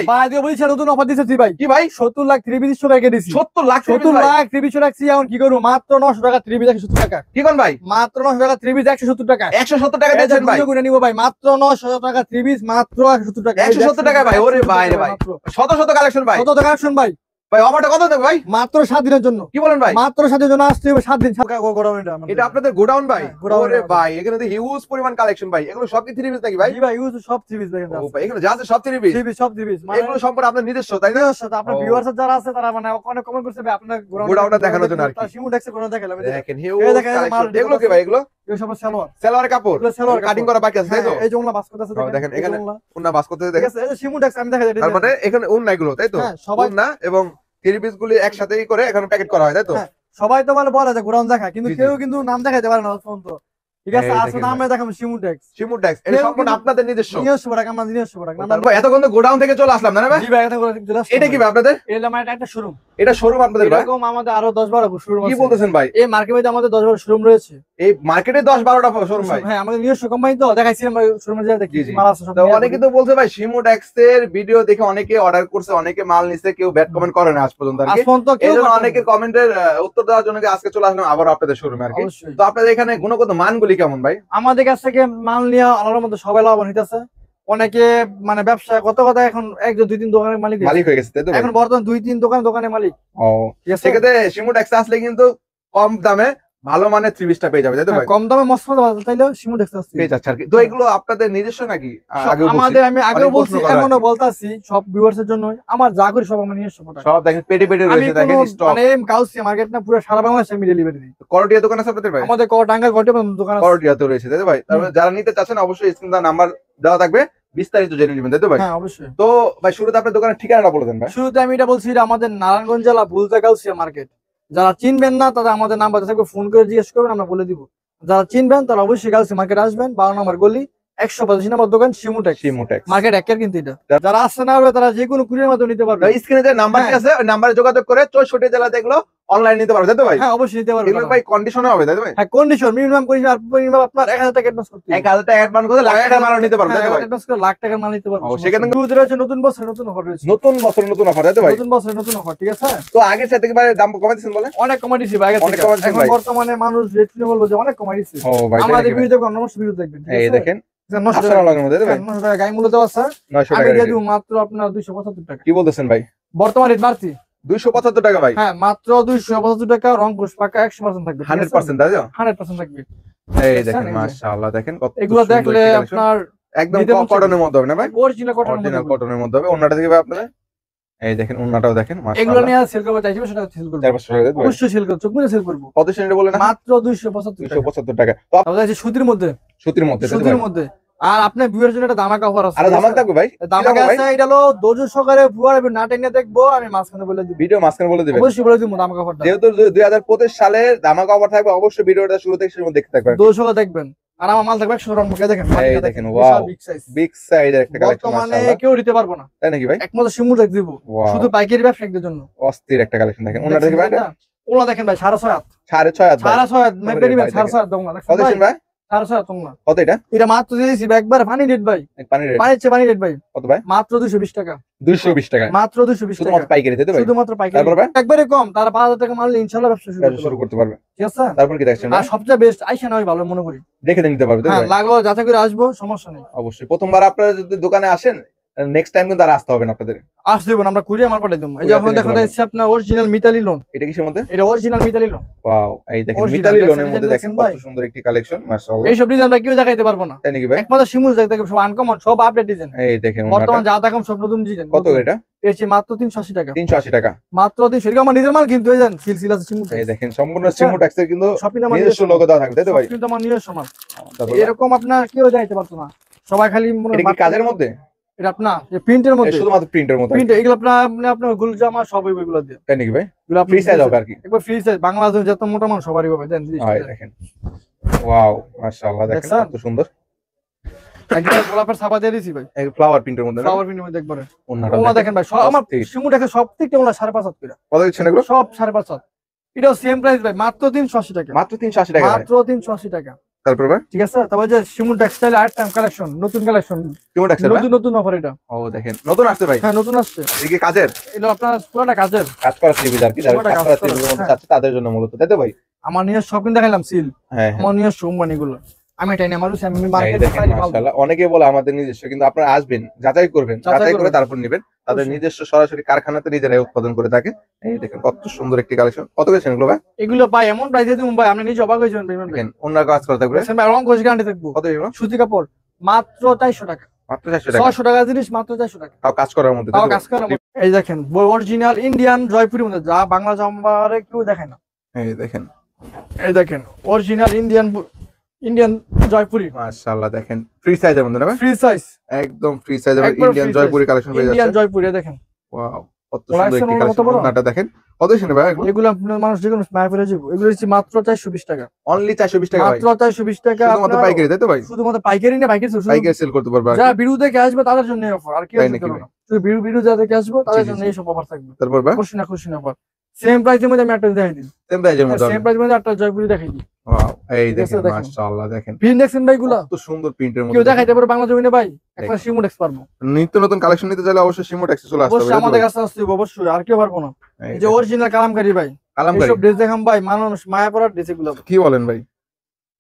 ভাই? ভাই দিয়ে বলছি নতুন অফার দিতেছি ভাই। কি ভাই? 70 লাখ 3 পিস টাকা দিছি। 70 লাখ 70 লাখ 3 পিস রাখছি, এখন কি করব? মাত্র 900 টাকা 3 পিস 170 টাকা। কি কোন ভাই? মাত্র 900 টাকা 3 পিস 170 টাকা। 170 টাকা দিচ্ছেন ভাই? গুনে নিব ভাই, মাত্র 900 টাকা 3 পিস মাত্র 170 টাকা। 170 টাকা ভাই? ওরে ভাই রে ভাই, শত শত কালেকশন ভাই। শত কালেকশন ভাই। ভাই অফারটা কত দেব ভাই? মাত্র 7 দিনের জন্য। কি বলেন ভাই? মাত্র 7 দিনের জন্য আসতে হবে, 7 দিন। এটা আপনাদের গোডাউন ভাই? গোডাউন ওরে ভাই, এখানে তো হিউজ পরিমাণ কালেকশন ভাই। এগুলো সব কি 3 পিস নাকি ভাই? জি ভাই, ইউজ সব 3 পিস দেখেন। ও ভাই, এগুলো যা আছে সব 3 পিস? 3 পিস সব 3 পিস। এগুলো সম্পূর্ণ আপনার নিজস্ব তাই না? সাথে আপনার ভিউয়ার্স যারা আছে তারা মানে অনেক কমেন্ট করছে ভাই আপনার গোডাউনটা দেখানোর জন্য আর কি। শিমু দেখছে কোন দেখালাম। দেখেন হিউজ কালেকশন। এগুলো কি ভাই? এগুলো এই সব সালোয়ার। সালোয়ারের কাপড় কাটিং করা বাকি আছে তাই তো? এই যে ওনা বাস করতে আছে দেখেন, এখানে ওনা বাস করতে দেখেন। এই যে শিমু দেখছে আমি দেখাই দিই। তার মানে এখানে ওনা এগুলো তাই তো? সবাই ওনা এবং 3 পিস গুলি একসাথেই করে এখানে প্যাকেট করা হয় তাই তো? সবাই তো বলে বলে যে গোডাউন দেখা, কিন্তু কেউ কিন্তু নাম দেখাইতে পারে না ফোন তো। ঠিক আছে, আসলে নামে দেখাম শিমুটেক্স। শিমুটেক্স এটা সম্পূর্ণ আপনাদের নিজস্ব? নিজস্ব প্রোডাক্ট, আমরা নিজস্ব প্রোডাক্ট। ভাই এতক্ষণ তো গোডাউন থেকে চলে আসলাম না ভাই? জি ভাই, এটা কি ভাই আপনাদের? এটা আমার একটা শোরুম। এটা শোরুম আপনাদের ভাই? এরকম আমাদের আরো 10-12 শোরুম আছে। কি বলতেছেন ভাই? এই মার্কেটে আমাদের 10-12 শোরুম রয়েছে। এই মার্কেটে 10-12টা শোরুম ভাই? হ্যাঁ, আমাদের নিজস্ব কোম্পানি তো, দেখাইছি আমরা শোরুমে যা দেখি মাল আছে সব। তো অনেকে তো বলছে ভাই শিমুটেক্স এর ভিডিও দেখে অনেকে অর্ডার করছে, অনেকে মাল নিছে, কেউ ব্যাড কমেন্ট করে না আজ পর্যন্ত আর কি। এজন্য অনেকের কমেন্টের উত্তর দেওয়ার জন্য আজকে চলে আসলাম আবার আপনাদের শোরুমে আর কি। তো আপনাদের এখানে গুণগত মানগুলি কেমন ভাই? আমাদের কাছ থেকে মাল নিয়ে আলাদার মধ্যে সবাই লাভবান হইতেছে। অনেকে মানে ব্যবসা কত কথা এখন 1-2-3 দোকানের মালিক হয়ে গেছে তাই তো? এখন বর্তমান 2-3 দোকানের মালিক। ও সেক্ষেত্রে শিমুটেক্স আসলে কিন্তু কম দামে ভালো মানের 3 পিসটা পেয়ে যাবে তাই তো ভাই? কম দামে মস্ত চাইলেও শিমুটেক্স আসছে পেয়ে যাচ্ছে আর কি। তো এগুলো আপনাদের নিজস্ব নাকি? আমাদের আমি আগেও বলছি, এখনো বলতাছি, সব ভিউয়ার্সের জন্য আমার যা করি সব আমার নিজস্ব প্রোডাক্ট। সব দেখেন পেটে পেটে রয়েছে দেখেন স্টক। মানে কাউসি মার্কেট না, পুরো সারা বাংলাদেশে আমি ডেলিভারি দিই। করটিয়া দোকান আছে আপনাদের ভাই? আমাদের টাঙ্গাইল দোকান আছে। করটিয়াতে রয়েছে তাই তো ভাই? তারপরে যারা নিতে চাচ্ছেন অবশ্যই স্ক্রিনে নাম্বার দেওয়া থাকবে, বিস্তারিত জেনে নেবেন তাই তো ভাই? হ্যাঁ অবশ্যই। তো ভাই শুরুতে আপনার দোকানের ঠিকানাটা বলে দেন ভাই। শুরুতে আমি এটা বলছি, এটা আমাদের নারায়ণগঞ্জ জেলা বুলতা গাউসিয়া মার্কেট। যারা চিনবেন না তারা আমাদের নাম্বার থাকবে, ফোন করে জিজ্ঞেস করবেন, আমরা বলে দিব। যারা চিনবেন তারা অবশ্যই গাউসিয়া মার্কেট আসবেন, 12 নম্বর গলি 185 নম্বর দোকান শিমুটেক্স মার্কেট একের। কিন্তু এটা যারা আসছে না তারা যে কোনো কুরিয়ার মাধ্যমে নিতে পারবে। স্ক্রিনে যে নাম্বারটি আছে ওই নাম্বারে যোগাযোগ করে 64 জেলা দেখলো অনলাইন নিতে পারবে তাই তো ভাই? হ্যাঁ অবশ্যই নিতে পারবে। এগুলো ভাই কন্ডিশনে হবে তাই তো ভাই? হ্যাঁ কন্ডিশন মিনিমাম আপনার 1000 টাকা অ্যাডভান্স করতে হবে। 1000 টাকা অ্যাডভান্স করে লাখ টাকা মাল নিতে পারবে তাই তো ভাই? অ্যাডভান্স করে লাখ টাকার মাল নিতে পারবে। সেখানে রয়েছে নতুন বছর নতুন অফার রয়েছে। নতুন বছর নতুন অফার তাই তো ভাই? নতুন বছর নতুন অফার, ঠিক আছে। তো আগের সাথে কি ভাই দাম কমাই দিয়েছেন বলে? অনেক কমাই দিয়েছি ভাই, অনেক কমাই দিয়েছেন ভাই। এখন বর্তমানে মানুষ রেট শুনে বলবো যে অনেক কমাই দিয়েছি। ও ভাই আমাদের ভিডিও দেখবেন, নমস্কার ভিডিও দেখবেন। এই দেখেন 900 টাকার মধ্যে ভাই, 900 টাকা গাই মূল্য দেওয়া আছে। 900 আমি টাকা দিয়ে দিব মাত্র আপনার 275 টাকা। কি বলতেছেন ভাই? বর্তমান রেট বাড়তি 275 টাকা ভাই? হ্যাঁ মাত্র 275 টাকা, রংপুর পাকা 100% থাকবে। 100% তাই তো? 100% থাকবে। এই দেখেন মাশাআল্লাহ, দেখেন কত এগুলো দেখলে আপনার একদম কটনের মধ্যে হবে না ভাই? অরিজিনাল কটনের মধ্যে হবে। ওন্নাটা থেকে ভাই আপনাদের এই দেখেন ওন্নাটাও দেখেন মাশাআল্লাহ। এগুলো নিয়ে সেল করব, চাইছি সেটা সেল করব। 400 টাকা দেব অবশ্যই সেল করব, চোখ মুছে সেল করব। কত সেন্টে বলেন? মাত্র 275 টাকা। তো আপনাদের আছে সুতির মধ্যে, সুতির মধ্যে সুতির মধ্যে। আর আপনার ভিউয়ার জন্য একটা ধামাকা অফার আছে। আর ধামাকা থাকবে ভাই? ধামাকা আছে, এটা হলো ধৈর্য সহকারে ভিউয়ার না টেনে দেখবো, আমি মাঝখানে বলে দিব, ভিডিও মাঝখানে বলে দিবেন। অবশ্যই বলে দিব ধামাকা অফারটা। যেহেতু 2025 সালের ধামাকা অফার থাকবে, অবশ্যই ভিডিওটা শুরু থেকে শেষ পর্যন্ত দেখতে থাকবেন। ধৈর্য সহকারে দেখবেন। আর আমার মাল থাকবে 100 টাকা দেখেন। এই দেখেন ওয়াও, বিগ সাইজের একটা কালেকশন মানে মাশাআল্লাহ। কেউ দিতে পারবো না তাই নাকি ভাই? একমাত্র শিমুল দেখ দিব, শুধু পাইকারি ব্যবসায়ীদের জন্য। অস্থির একটা কালেকশন দেখেন। ওনাটা দেখেন ভাই, ওলা দেখেন ভাই 6.5 6.5 মেপেরি ভাই 6.5 দাম না। কত দিন ভাই? 6.5 দাম না। কত এটা? এটা মাত্র দিয়েছি একবার পানি রেট ভাই, পানি রেট ভাই। কত ভাই? মাত্র 220 টাকা। 220 টাকা মাত্র 220 টাকা শুধুমাত্র পাইকারি তাই তো ভাই? শুধুমাত্র পাইকারি। তারপর ভাই একবারে কম, তারা 5000 টাকা মারলে ইনশাআল্লাহ ব্যবসা শুরু করতে পারবে। ঠিক আছে। তারপর কি দেখছেন? আর সবচেয়ে বেস্ট আইসা নয় ভালো মনে করি, দেখে নিতে পারবে তাই হ্যাঁ, ভাই? লাগলো যাতে করে আসবো, সমস্যা নেই। অবশ্যই প্রথমবার আপনারা যদি দোকানে আসেন নেক্সট টাইম কিন্তু আর আসতে হবে না আপনাদের। আস দেবো আমরা কুরিয়ার মাল পাঠাই দেবো। এই যে এখন দেখা যাচ্ছে আপনার অরিজিনাল মিতালি লোন। এটা কিসের মধ্যে? এটা অরিজিনাল মিতালি লোন। ওয়াও, এই দেখেন মিতালি লোনের মধ্যে দেখেন কত সুন্দর একটি কালেকশন মাশাআল্লাহ। এই সব ডিজাইন আমরা কেউ দেখাইতে পারবো না। তাই নাকি ভাই? একমাত্র শিমুল দেখাতে সব আনকমন, সব আপডেট ডিজাইন। এই দেখেন বর্তমান যা দেখাম সব নতুন ডিজাইন। কত এটা? এসে মাত্র 380 টাকা। 380 টাকা মাত্র 300 টাকা। আমার নিজের মাল কিন্তু এই জান সিলসিলা শিমুল। এই দেখেন সম্পূর্ণ শিমুটেক্সের কিন্তু শপিং আমার নিজস্ব লোগো দেওয়া থাকবে তাই তো ভাই? কিন্তু আমার নিজস্ব মাল। এরকম আপনার কেউ দেখাইতে পারতো না, সবাই খালি মনে এটা কি কাজের মধ্যে? এটা আপনার প্রিন্টের মধ্যে, শুধুমাত্র প্রিন্টের মধ্যে। প্রিন্ট এগুলো আপনার গুল জামা সব এগুলো দিয়ে। তাই নাকি ভাই? এগুলো ফ্রি সাইজ হবে আর কি? একবার ফ্রি সাইজ, বাংলাদেশে যত মোটা মানুষ সবারই হবে দেন। এই দেখেন ওয়াও মাশাআল্লাহ, দেখেন কত সুন্দর। একদম গোলাপের ছাপা দিয়ে দিয়েছি ভাই, এই ফ্লাওয়ার প্রিন্টের মধ্যে। ফ্লাওয়ার প্রিন্টের মধ্যে একবারে ওন্নাটা দেখেন ভাই, সব আমার শিমুটাকে সব থেকে ওলা 5.5 করে। কত দিচ্ছেন এগুলো? সব 5.5। এটাও সেম প্রাইস ভাই, মাত্র 380 টাকা। মাত্র 380 টাকা? মাত্র 380 টাকা। তারপর ভাই ঠিক আছে। তারপর যে Shimu textile art time collection, নতুন কালেকশন, শিমু টেক্সটাইল নতুন নতুন অফার এটা। ও দেখেন নতুন আসছে ভাই। হ্যাঁ নতুন আসছে। এদিকে কাজের এটা আপনার পুরোটা কাজের কাজ করা থ্রি পিস আর কি, যারা কাজ করা থ্রি পিসের মধ্যে চাচ্ছে তাদের জন্য মূলত, তাই তো ভাই? আমার নিয়ে সব কিন্তু দেখাইলাম সিল। হ্যাঁ আমার নিয়ে সোমবানি গুলো আমি এটাই না, আমার আমি মার্কেটে মাশাআল্লাহ। অনেকে বলে আমাদের নিজস্ব, কিন্তু আপনারা আসবেন যাচাই করবেন, যাচাই করে তারপর নেবেন। তাদের নিজস্ব সরাসরি কারখানাতে নিজেরাই উৎপাদন করে থাকে। এই দেখেন কত সুন্দর একটি কালেকশন। কত বেচেন এগুলো ভাই? এগুলো ভাই এমন প্রাইসে দিমু ভাই, আপনি নিজে অবাক হয়ে যাবেন ভাই। দেখেন অন্য কাজ করা থাকবে ভাই রং কোশ গ্যারান্টি থাকবো। কত এগুলো? সুতি কাপড় মাত্র 400 টাকা। মাত্র 400 টাকা। 600 টাকা জিনিস মাত্র 400 টাকা। তাও কাজ করার মধ্যে, তাও কাজ করার মধ্যে। এই দেখেন অরিজিনাল ইন্ডিয়ান জয়পুরি মধ্যে, যা বাংলা জাম্বারে কেউ দেখে না। এই দেখেন, এই দেখেন অরিজিনাল ইন্ডিয়ান জয়পুরি। মাশাআল্লাহ দেখেন ফ্রি সাইজের মধ্যে না ভাই? ফ্রি সাইজ, একদম ফ্রি সাইজের ইন্ডিয়ান জয়পুরি কালেকশন পেয়ে যাচ্ছে। ইন্ডিয়ান জয়পুরি দেখেন। ওয়াও কত সুন্দর একটি কালেকশন। ওনাটা দেখেন কত শুনে ভাই এগুলো? এগুলো আপনার মানুষ যেকোনো মায়াপুরে যাবো, এগুলো হচ্ছে মাত্র 420 টাকা। অনলি 420 টাকা ভাই? মাত্র 420 টাকা। শুধুমাত্র পাইকারি, তাই তো ভাই? শুধুমাত্র পাইকারি না, পাইকারি সেল করতে পারবে। যারা বিরু থেকে আসবে তাদের জন্য অফার, আর কি আসবে না। শুধু বিরু যারা থেকে আসবে তাদের জন্য এই সব অফার থাকবে। তারপর ভাই খুশি না অফার। সেম প্রাইসের মধ্যে আমি একটা দেখাই দিই। সেম প্রাইসের মধ্যে? সেম প্রাইসের মধ্যে একটা জয়পুরি দেখাই দিই। ওয়াও এই দেখেন মাশাআল্লাহ দেখেন প্রিন্ট দেখছেন ভাই গুলো কত সুন্দর প্রিন্টের মধ্যে। কেউ দেখাইতে পারবে বাংলা জমিনে ভাই? একটা শিমুডেক্স পারবো। নিত্য নতুন কালেকশন নিতে চাইলে অবশ্যই শিমুডেক্সে চলে আসতে হবে। অবশ্যই আমাদের কাছে আসতে হবে, অবশ্যই। আর কেউ পারবো না। এই যে অরিজিনাল কালামকারী ভাই, কালামকারী এইসব ড্রেস দেখাম ভাই, মানুষ মায়া পড়ার ড্রেস এগুলো। কি বলেন ভাই?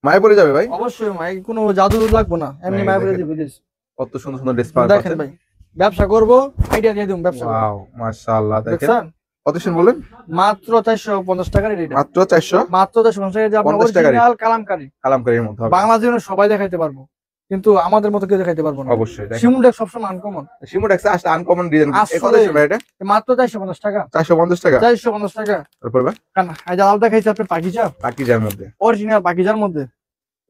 মায়া পড়ে যাবে ভাই? অবশ্যই ভাই, কোনো জাদু লাগবে না, এমনি মায়া পড়ে যাবে ড্রেস। কত সুন্দর সুন্দর ড্রেস পাওয়া দেখেন ভাই, ব্যবসা করবো আইডিয়া দিয়ে দিন ব্যবসা। ওয়াও মাশাআল্লাহ দেখেন কত শুন বলেন? মাত্র 450 টাকার এটা। মাত্র 400? মাত্র 450 টাকা। যে আপনার অরিজিনাল কালামকারীর মধ্যে হবে। বাংলা জীবনে সবাই দেখাইতে পারবো, কিন্তু আমাদের মতো কেউ দেখাইতে পারবো না। অবশ্যই শিমুডেক্স সবসময় আনকমন। শিমুডেক্স আসলে আনকমন ডিজাইন। কত শুন ভাই এটা? মাত্র 450 টাকা। 450 টাকা? 450 টাকা। তারপর ভাই কেন এই যে আলাদা দেখাইছে আপনি পাকিজার মধ্যে, অরিজিনাল পাকিজার মধ্যে।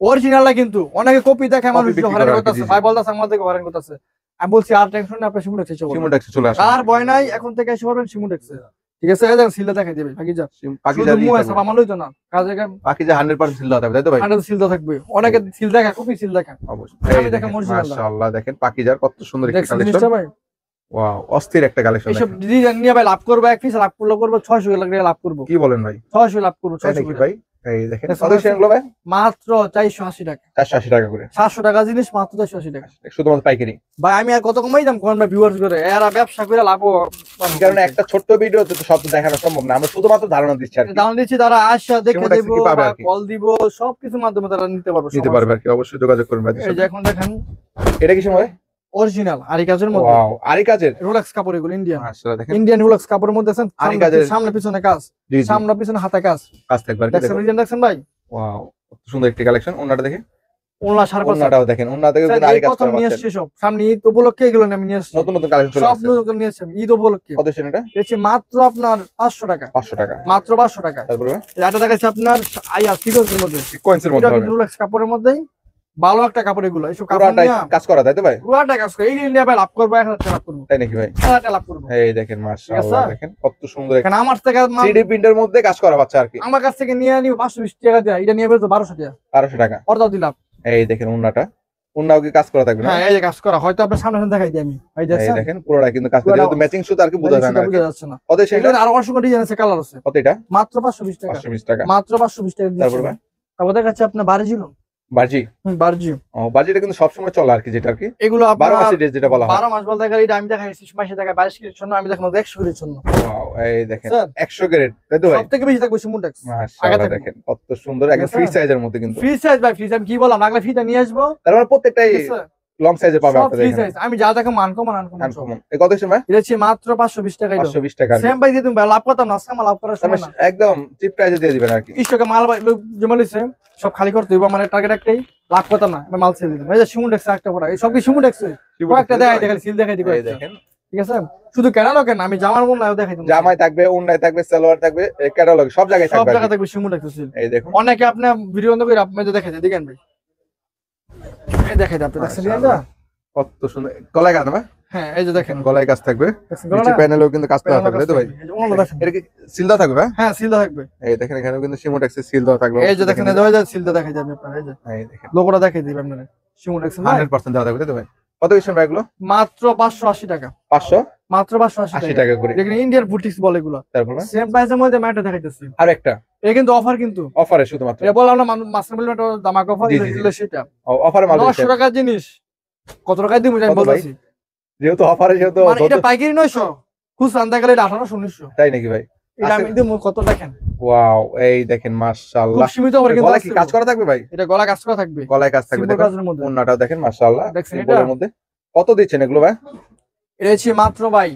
অরিজিনালটা কিন্তু অনেকে কপি দেখায়, মানুষ হয়রান করতেছে ভাই, বলতাছে আমাদেরকে হয়রান করতেছে। আমি বলছি আর টেনশন না, আপনি শিমুডেক্সে চলে আসুন। আর ভয় নাই, এখন থেকে এসে পারবেন শিমুডেক্সে। ঠিক আছে, এই দেখেন সিলটা দেখাই দিবে পাকিজা। পাকিজা আমার লইতো না কাজে, পাকিজা 100% সিল দেওয়া থাকবে, তাই তো ভাই? 100% সিল দেওয়া থাকবে। অনেকে সিল দেখা, কপি সিল দেখা। অবশ্যই এই দেখেন মাশাআল্লাহ দেখেন পাকিজার কত সুন্দর একটা কালেকশন। ওয়াও অস্থির একটা কালেকশন। এইসব ডিজাইন নিয়ে ভাই লাভ করবে, এক পিস লাভ করব 600 টাকা লাভ করব। কি বলেন ভাই? 600 লাভ করব। 600 ভাই এই দেখেন কত সেগুলো ভাই? মাত্র 480 টাকা। 480 টাকা করে। 700 টাকা জিনিস মাত্র 480 টাকা। শুধুমাত্র পাইকারি ভাই। আমি আর কত কমাই দাম কোন ভাই, ভিউয়ার্স করে এরা ব্যবসা করে লাভ। কারণ একটা ছোট্ট ভিডিওতে তো সব দেখানো সম্ভব না, আমরা শুধুমাত্র ধারণা দিচ্ছি আর কি। ধারণা দিচ্ছি, তারা আসা দেখে দেব, কল দিব, সবকিছুর মাধ্যমে তারা নিতে পারবে আর কি। অবশ্যই যোগাযোগ করবেন ভাই। এই যে এখন দেখেন এটা কি সময় অরিজিনাল আরি কাজের মধ্যে। ওয়াও আরি কাজের রোলেক্স কাপড়, এগুলো ইন্ডিয়ান। মাশাআল্লাহ দেখেন ইন্ডিয়ান রোলেক্স কাপড়ের মধ্যে আছেন আরি কাজের সামনে পিছনে কাজ, সামনে পিছনে হাতে কাজ থাকবে আর কি। দেখছেন ভাই? ওয়াও কত সুন্দর একটি কালেকশন। ওনাটা দেখে ওনা সারপাস, ওনাটাও দেখেন, ওনা থেকে কিন্তু আরি কাজ করা আছে। সব সামনে ঈদ উপলক্ষে এগুলো আমি নিয়ে আসছি। নতুন নতুন কালেকশন চলে আসছে, সব নতুন নিয়ে আসছি ঈদ উপলক্ষে। কত সেন এটা? এসে মাত্র আপনার 500 টাকা। 500 টাকা মাত্র 500 টাকা। তারপরে এটা দেখাচ্ছি আপনার আইয়া সিকোয়েন্সের মধ্যে, সিকোয়েন্সের মধ্যে হবে। রোলেক্স কাপড়ের মধ্যেই ভালো একটা কাপড়। এগুলো এইসব কাপড় কাজ করা, তাই তো ভাই? পুরাটা কাজ করে এই ইন্ডিয়া ভাই লাভ করব, 1000 টাকা লাভ করব। তাই নাকি ভাই? 1000 টাকা লাভ করব। এই দেখেন মাশাআল্লাহ দেখেন কত সুন্দর। এখানে আমার থেকে 3D প্রিন্টের মধ্যে কাজ করা বাচ্চা আর কি। আমার কাছ থেকে নিয়ে নিও 520 টাকা দিয়ে, এটা নিয়ে বেরো 1200 টাকা। 1200 টাকা অর্ডার দিলাম। এই দেখেন ওন্নাটা, ওন্নাও কি কাজ করা থাকবে না? হ্যাঁ এই যে কাজ করা, হয়তো আপনার সামনে দেখাই দিই আমি। এই দেখেন পুরোটা কিন্তু কাজ করা, যেহেতু ম্যাচিং সুতা আর কি বোঝা যায় না, বুঝা যাচ্ছে না। কত সেটা? আর অসংখ্য ডিজাইন আছে, কালার আছে। কত এটা? মাত্র 520 টাকা। 520 টাকা মাত্র 520 টাকা দিচ্ছি। তারপর দেখাচ্ছি আপনার বারজিল। বারজি? বারজি। ও বারজিটা কিন্তু সব সময় চলে আর কি, যেটা আর কি এগুলো 12 মাসের ড্রেস যেটা বলা হয়। 12 মাস বলতে গেলে এটা আমি দেখাইছি 6 মাসে টাকা 22 কেজির জন্য, আমি দেখাবো 100 কেজির জন্য। ওয়াও এই দেখেন 100 গ্রেড, তাই তো ভাই? সবথেকে বেশি থাকবে শিমুডেক্স। মাশাআল্লাহ দেখেন কত সুন্দর, একদম ফ্রি সাইজের মধ্যে কিন্তু। ফ্রি সাইজ ভাই, ফ্রি সাইজ কি বললাম, আগলা ফিটা নিয়ে আসবো। তার মানে প্রত্যেকটাই লং সাইজে পাবে সব আপনাদের ফ্রি এখানে। সাইজ, আমি যা দেখো আনকমন। এই কত সময়? এটা হচ্ছে মাত্র 520 টাকা। 520 টাকা সেম ভাই দিয়ে তুমি লাভ করতাম না, আজকে আমার লাভ করার সময় না। একদম চিপ প্রাইসে দিয়ে দিবেন আর কি। স্টকে মাল যেমন সেম সব খালি করতে হইব, আমার টার্গেট একটাই, লাভ করতাম না, আমি মাল ছেড়ে দিলাম। এই যে শিমুডেক্স একটা পড়া, এই সব কি শিমুডেক্স একটা দেখাই দেখাই সিল দেখাই দিই। দেখেন ঠিক আছে, শুধু ক্যাটালগ কেন, আমি জামার মন নাও দেখাই দিই। জামাই থাকবে, ওন্নায় থাকবে, সালোয়ার থাকবে, ক্যাটালগ সব জায়গায় থাকবে, সব জায়গা থাকবে শিমুডেক্স সিল। এই দেখুন অনেকে আপনি ভিডিও বন্ধ করে আপনি দেখাই দেন, দেখেন ভাই এই দেখাই দিই আপনি দেখছেন না কত সুন্দর গলায় কাজ না? হ্যাঁ এই যে দেখেন গলায় কাজ থাকবে, নিচে প্যানেলেও কিন্তু কাজ করা থাকবে, তাই তো ভাই? এটা কি সিল দেওয়া থাকবে? হ্যাঁ সিল দেওয়া থাকবে। এই দেখেন এখানেও কিন্তু শিমুডেক্সের সিল দেওয়া থাকবে। এই যে দেখেন এই যে সিল দেওয়া দেখাই যাবে আপনারা, এই যে এই দেখেন লোগোটা দেখাই দিই আপনারা, শিমুডেক্স 100% দেওয়া থাকবে, তাই তো ভাই? কত দিচ্ছেন ভাই এগুলো? মাত্র 580 টাকা। 500 মাত্র 580 টাকা করে। দেখেন ইন্ডিয়ান বুটিক্স বলে এগুলো। তারপর সেম প্রাইসের মধ্যে ম্যাটটা দেখাইতেছি। আর একটা এটা কিন্তু অফার, কিন্তু অফারে শুধুমাত্র এটা বললাম না মাস্টার মিল ম্যাট দামাক অফার, এটা সেটা অফারে মাল 900 টাকার জিনিস কত টাকায় দিমু আমি বলতেছি, যেহেতু অফারে যেহেতু মানে এটা পাইকারি 900, খুচরা আনতে গেলে এটা 1800 1900। তাই নাকি ভাই? এটা আমি দিমু কত দেখেন। ওয়াও, এই দেখেন মাশাআল্লাহ, খুব সীমিত অফার, কিন্তু গলায় কি কাজ করা থাকবে ভাই? এটা গলা কাজ করা থাকবে, গলায় কাজ থাকবে, সিম্পল কাজের মধ্যে। ওন্নাটাও দেখেন মাশাআল্লাহ, দেখছেন সিম্পলের মধ্যে। কত দিচ্ছেন এগুলো ভাই? এটা হচ্ছে মাত্র ভাই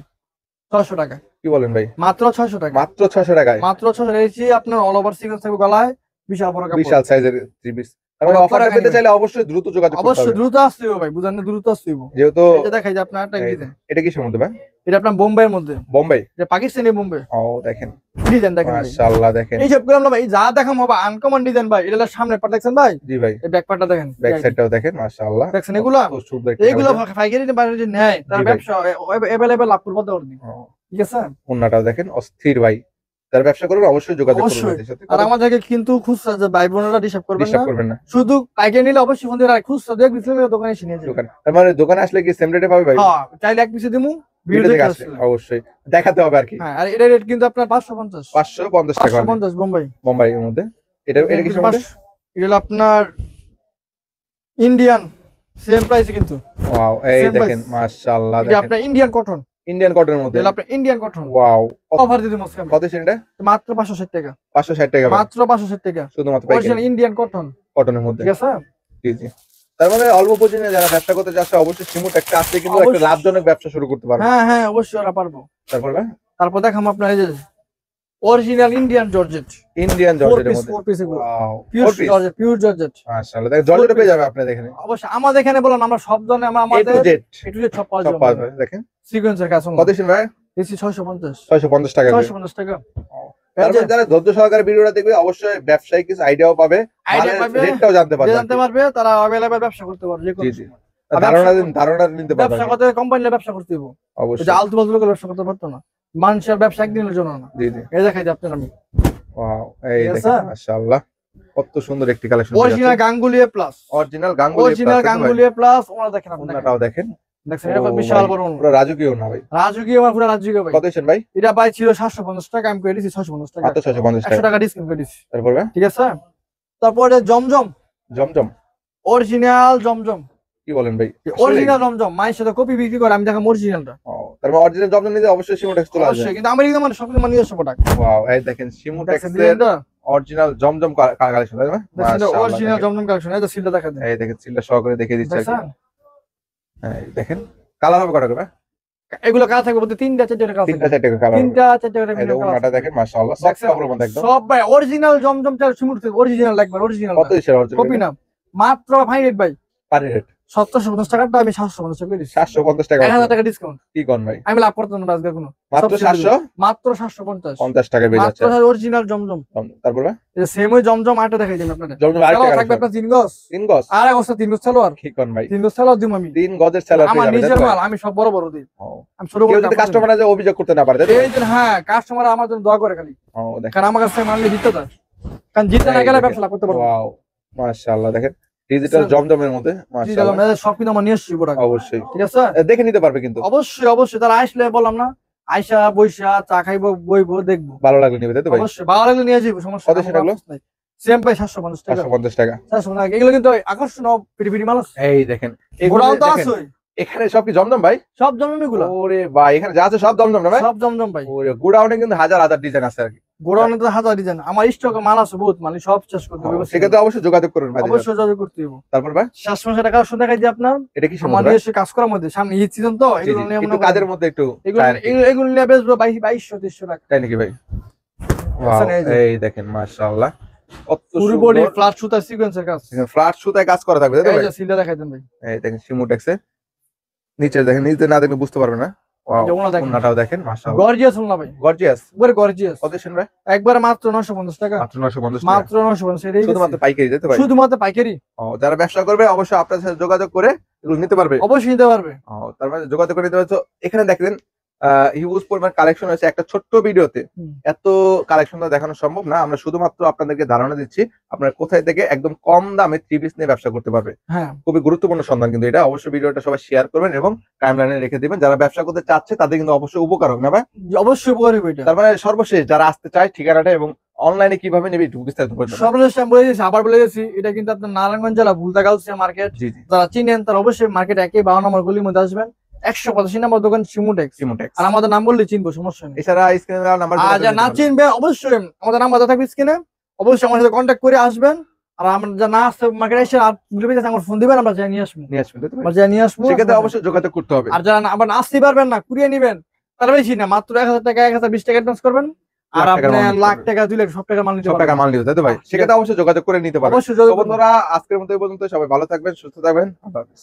600 টাকা। কি বলেন ভাই? মাত্র 600 টাকা। মাত্র 600 টাকায়? মাত্র 600 টাকা। আপনার অল ওভার সিকোয়েন্স থাকবে গলায়, বিশাল বড় কাপড়, বিশাল সাইজের 3 পিস। তারপরে অফারটা পেতে চাইলে অবশ্যই দ্রুত যোগাযোগ করতে হবে। অবশ্যই দ্রুত আসতে হবে ভাই, বুঝেন না, দ্রুত আসতে হবে। যেহেতু এটা দেখাই যে আপনার একটা ডিজাইন, এটা কিসের মধ্যে ভাই? এটা আপনার বোম্বাইয়ের মধ্যে, বোম্বাই, এটা পাকিস্তানি বোম্বাই। ও দেখেন ডিজাইন দেখেন মাশাআল্লাহ, দেখেন এই সব গুলো না ভাই, যা দেখাম হবে আনকমন ডিজাইন ভাই। এটা সামনে পাট দেখছেন ভাই? জি ভাই। এই ব্যাক পাটটা দেখেন, ব্যাক সাইডটাও দেখেন মাশাআল্লাহ, দেখছেন এগুলো? খুব সুন্দর। এইগুলো পাইকারি বাইরে যে নেয় তার ব্যবসা अवेलेबल লাভ করতে পারবে, ঠিক আছে? ওন্নাটাও দেখেন অস্থির ভাই, যারা ব্যবসা করবেন অবশ্যই যোগাযোগ করবেন এর সাথে। আর আমাদেরকে কিন্তু খুচরা যে ভাই বোনেরা ডিস্টার্ব করবেন না, শুধু পাইকারি নিলে অবশ্যই ফোন দিয়ে খুচরা দিয়ে বিসলের দোকানে এসে নিয়ে যাবেন। তার মানে দোকানে আসলে কি সেম রেটে পাবে ভাই? হ্যাঁ, চাইলে এক পিসে দিমু, ভিডিও দেখে আসলে অবশ্যই দেখাতে হবে আর কি। হ্যাঁ, আর এটা রেট কিন্তু আপনার 550 টাকা, 550 বোম্বাই। বোম্বাই এর মধ্যে। এটা কি মধ্যে? এটা হলো আপনার ইন্ডিয়ান, সেম প্রাইসে কিন্তু। ওয়াও, এই দেখেন মাশাআল্লাহ, এটা দেখেন আপনার ইন্ডিয়ান কটন, ইন্ডিয়ান কটনের মধ্যে। এটা আপনার ইন্ডিয়ান কটন। ওয়াও, অফার দিতে মস্কাম। কত সেটা? মাত্র 560 টাকা। 560 টাকা, মাত্র 560 টাকা, শুধুমাত্র অরিজিনাল ইন্ডিয়ান কটন, কটনের মধ্যে, ঠিক আছে? জি জি। তার মানে অল্প পুঁজিতে যারা ব্যবসা করতে যাচ্ছে অবশ্যই সিমুট একটা আসলে কিন্তু একটা লাভজনক ব্যবসা শুরু করতে পারবে। হ্যাঁ হ্যাঁ, অবশ্যই ওরা পারবো। তারপর দেখাম আপনার এই যে অরিজিনাল ইন্ডিয়ান জর্জেট, ইন্ডিয়ান জর্জেটের মধ্যে। 4 পিস এগুলো, wow, pure georgette, pure georgette. মাশাআল্লাহ, দেখেন জর্জেটে পেয়ে যাবে আপনি দেখেন। অবশ্যই আমাদের এখানে বলেন, আমরা সব ধরনের আমাদের একটু যে সব পাওয়া যাবে। দেখেন সিকোয়েন্সের কাজ কত দিন ভাই? এসি 650 টাকা। 650 টাকা। তারপর যারা ধৈর্য সহকারে ভিডিওটা দেখবে অবশ্যই ব্যবসায়িক কিছু আইডিয়াও পাবে, রেটটাও জানতে পারবে, তারা अवेलेबल ব্যবসা করতে পারবে। জি জি, ধারণা নিতে পারবে। ব্যবসা করতে কোম্পানির ব্যবসা করতে হবে অবশ্যই, যে আলতু ফালতু করে ব্যবসা করতে পারতো না। মানুষের ব্যবসা একদিনের জন্য না। জি জি, এই দেখাই দিই আপনার আমি। ওয়াও, এই দেখেন মাশাআল্লাহ, কত সুন্দর একটি কালেকশন। Original Gangulia plus, original Gangulia plus. ওনারা দেখেন, আপনারাও দেখেন, দেখছেন এটা বিশাল বড়, পুরো রাজকীয় না ভাই? রাজকীয়, আমার পুরো রাজকীয় ভাই। কত দিচ্ছেন ভাই? এটা ভাই ছিল 750 টাকা, আমি করে দিয়েছি 650 টাকা। মাত্র 650 টাকা, 100 টাকা ডিসকাউন্ট করে দিয়েছি। তারপরে ঠিক আছে? তারপরে জমজম, জমজম, অরিজিনাল জমজম। কি বলেন ভাই? অরিজিনাল জমজম, মায়ের সাথে কপি বিক্রি করে, আমি দেখাম অরিজিনালটা। তারপর অরিজিনাল জমজম নিতে অবশ্যই সিমোটেক্স চলে আসবে। অবশ্যই, কিন্তু আমার একদম সবকিছু মানে নিজস্ব প্রোডাক্ট। ওয়াও, এই দেখেন সিমোটেক্স এর অরিজিনাল জমজম কালেকশন, তাই না? মাশাআল্লাহ, অরিজিনাল জমজম কালেকশন। এই যে সিলটা দেখা দেন, এই দেখেন সিলটা সহকারে দেখিয়ে দিচ্ছি। হ্যাঁ, দেখেন কালার হবে কটা করে? এগুলো কালার থাকবে বলতে 3টা 4টা কালার, 3টা 4টা কালার, 3টা 4টা কালার। এই ওনাটা দেখেন মাশাআল্লাহ, সব কাপড়ের মধ্যে একদম সব ভাই অরিজিনাল জমজম চাল সিমুট থেকে অরিজিনাল লাগবে, অরিজিনাল। কত দিছেন অরিজিনাল? কপি না, মাত্র ফাইন রেট ভাই। পার রেট 750 টাকাটা আমি 750 টাকা দিছি। 750 টাকা, 1000 টাকা ডিসকাউন্ট। কি কোন ভাই? আমি লাভ করতে না আজকে কোনো। মাত্র 700, মাত্র 750 টাকা বের যাচ্ছে। মাত্র অরিজিনাল জমজম। তারপরে এই সেম ওই জমজম আটা দেখাই দিন আপনাদের। জমজম আরেকটা থাকবে আপনার 3 গজ, 3 গজ, আর এক বস্তা 3 গজ সালোয়ার। কি কোন ভাই? 3 গজ সালোয়ার দিম আমি। 3 গজের সালোয়ার আমার নিজের মাল, আমি সব বড় বড় দিই। আমি ছোট কেউ যদি কাস্টমার আছে অভিযোগ করতে না পারে, এই যে হ্যাঁ, কাস্টমার আমার জন্য দোয়া করে খালি। দেখেন আমার কাছে মানলে জিততে দেয়, কারণ জিততে না গেলে ব্যবসা করতে পারবো। ওয়াও, মাশাআল্লাহ, দেখেন ডিজিটাল জমজমের মধ্যে মাশাআল্লাহ, ডিজিটাল সব কিন্তু আমার নিয়ে আসছি প্রোডাক্ট। অবশ্যই ঠিক আছে, দেখে নিতে পারবে কিন্তু। অবশ্যই অবশ্যই, তারা আসলে বললাম না, আইসা বইসা চা খাইবো, বইবো, দেখবো, ভালো লাগলে নিবে, তাই তো ভাই? অবশ্যই ভালো লাগলে নিয়ে যাবো, সমস্যা কত সেটা লাগলো? সেম প্রাইস 750 টাকা। 750 টাকা, 750 টাকা। এগুলো কিন্তু আকর্ষণীয় পিটি মাল আছে। এই দেখেন এগুলো তো আছে, এখানে সব কি জমজম ভাই? সব জমজম এগুলো। ওরে ভাই, এখানে যা আছে সব জমজম না ভাই? সব জমজম ভাই। ওরে গোডাউনে কিন্তু হাজার হাজার ডিজাইন আছে আর কি। গোডাউনে তো হাজার ডিজাইন, আমার স্টকে মাল আছে বহুত, মানে সব শেষ করতে হবে। সেক্ষেত্রে অবশ্যই যোগাযোগ করুন ভাই, অবশ্যই যোগাযোগ করতে হবে। তারপর ভাই 750 টাকা শুনে দেখাই দিই আপনার। এটা কি আমার নিজস্ব কাজ করার মধ্যে, সামনে ঈদ সিজন তো, এগুলো নিয়ে একটু কাজের মধ্যে একটু এগুলো নিয়ে বেচবো 2200-2300 টাকা। তাই নাকি ভাই? এই দেখেন মাশাআল্লাহ, কত ফুল বডি ফ্ল্যাট সুতা সিকোয়েন্সের কাজ, ফ্ল্যাট সুতায় কাজ করা থাকবে, তাই তো ভাই? এই যে সিলটা দেখাই দেন ভাই। এই দেখেন সিমোটেক্স এর নিচে দেখেন, নিচে না দেখলে বুঝতে পারবে না। ওয়াও, ওনাটাও দেখেন মাশাআল্লাহ, গর্জিয়াস না ভাই? গর্জিয়াস, পুরো গর্জিয়াস। কত দিছেন ভাই? একবার মাত্র 950 টাকা। মাত্র 950 টাকা, মাত্র 950 টাকা। শুধুমাত্র পাইকারি, তাই তো ভাই? শুধুমাত্র পাইকারি। যারা ব্যবসা করবে অবশ্যই আপনার সাথে যোগাযোগ করে এগুলো নিতে পারবে। অবশ্যই নিতে পারবে। তার মানে যোগাযোগ করে নিতে পারবে। তো এখানে দেখেন হিউজ পরিমাণ কালেকশন হয়েছে একটা ছোট্ট ভিডিওতে। এত কালেকশনটা দেখানো সম্ভব না, আমরা শুধুমাত্র আপনাদেরকে ধারণা দিচ্ছি আপনারা কোথায় থেকে একদম কম দামে থ্রি পিস নিয়ে ব্যবসা করতে পারবে। খুবই গুরুত্বপূর্ণ সন্ধান কিন্তু এটা, অবশ্যই ভিডিওটা সবাই শেয়ার করবেন এবং টাইমলাইনে রেখে দিবেন। যারা ব্যবসা করতে চাচ্ছে তাদের কিন্তু অবশ্যই উপকার হবে না ভাই? অবশ্যই উপকার হবে এটা। তার মানে সর্বশেষ যারা আসতে চায় ঠিকানাটা এবং অনলাইনে কিভাবে নেবে একটু বিস্তারিত বলবেন? সর্বশেষ আমি বলে দিয়েছি, আবার বলে দিয়েছি, এটা কিন্তু আপনার নারায়ণগঞ্জ জেলা ভুলতা গাউসিয়া মার্কেট। যারা চিনেন তারা অবশ্যই মার্কেট 52 নম্বর গলির মধ্যে আসবেন। 185 নম্বর দোকান সিমুটেক্স। আর আমাদের নাম বললে চিনবো, সমস্যা নেই। এছাড়া স্ক্রিনে দেওয়া নাম্বার যারা না চিনবে অবশ্যই আমাদের নাম্বার থাকবে স্ক্রিনে, অবশ্যই আমার সাথে কন্ট্যাক্ট করে আসবেন। আর আমরা যা না আসতে মার্কেটে এসে আর আমার ফোন দিবেন, আমরা যাই নিয়ে আসবো। নিয়ে আসবো, সেক্ষেত্রে অবশ্যই যোগাযোগ করতে হবে। আর যারা আবার আসতে পারবেন না, কুরিয়ে নিবেন, তারা বেশি না, মাত্র 1000 টাকা 1020 টাকা অ্যাডভান্স করবেন। আর আপনি লাখ টাকা 2 লাখ সব টাকা মাল নিতে পারবেন, তাই তো ভাই? সেক্ষেত্রে অবশ্যই যোগাযোগ করে নিতে পারবেন। অবশ্যই। বন্ধুরা আজকের মতো এই পর্যন্ত, সবাই ভালো থাকবেন, সুস্থ থাকবেন, আল্লাহ হাফেজ।